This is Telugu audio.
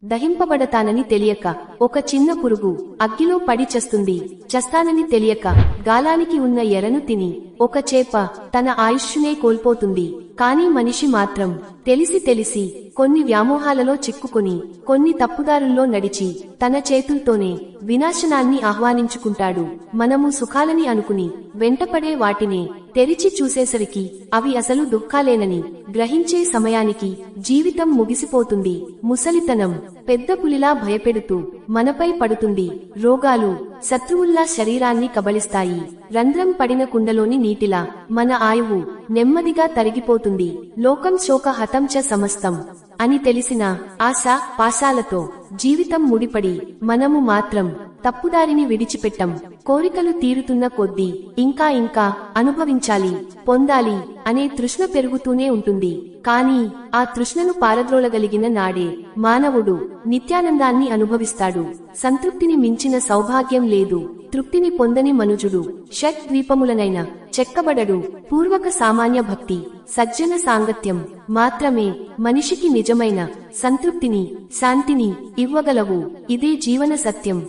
దహింపబడతానని తెలియక ఒక చిన్న పురుగు అగ్గిలో పడి చస్తుంది. చస్తానని తెలియక గాలానికి ఉన్న ఎరను తిని ఒక చేప తన ఆయుష్షునే కోల్పోతుంది. కాని మనిషి మాత్రం తెలిసి కొన్ని వ్యామోహాలలో చిక్కుకొని కొన్ని తప్పుదారుల్లో నడిచి తన చేతుల్తోనే వినాశనాన్ని ఆహ్వానించుకుంటాడు. మనము సుఖాలని అనుకుని వెంటపడే వాటినే తెరిచి చూసేసరికి అవి అసలు దుఃఖాలేనని గ్రహించే సమయానికి జీవితం ముగిసిపోతుంది. ముసలితనం పెద్ద పులిలా భయపెడుతూ మనపై పడుతుంది. రోగాలు శత్రువుల్లా శరీరాన్ని కబళిస్తాయి. రంధ్రం పడిన కుండలోని నీటిలా మన ఆయువు నెమ్మదిగా తరిగిపోతుంది. లోకం శోక హతం చ సమస్తం అని తెలిసిన ఆశ పాశాలతో జీవితం ముడిపడి మనము మాత్రం తప్పుదారిని విడిచిపెట్టం. కోరికలు తీరుతున్న కొద్దీ ఇంకా అనుభవించాలి, పొందాలి అనే తృష్ణ పెరుగుతూనే ఉంటుంది. కానీ ఆ తృష్ణను పారద్రోలగలిగిన నాడే మానవుడు నిత్యానందాన్ని అనుభవిస్తాడు. సంతృప్తిని మించిన సౌభాగ్యం లేదు. తృప్తిని పొందని మనుజుడు షట్ ద్వీపములనైన చెక్కబడడు. పూర్వక సామాన్య భక్తి సజ్జన సాంగత్యం మాత్రమే మనిషికి నిజమైన సంతృప్తిని శాంతిని ఇవ్వగలవు. ఇదే జీవన సత్యం.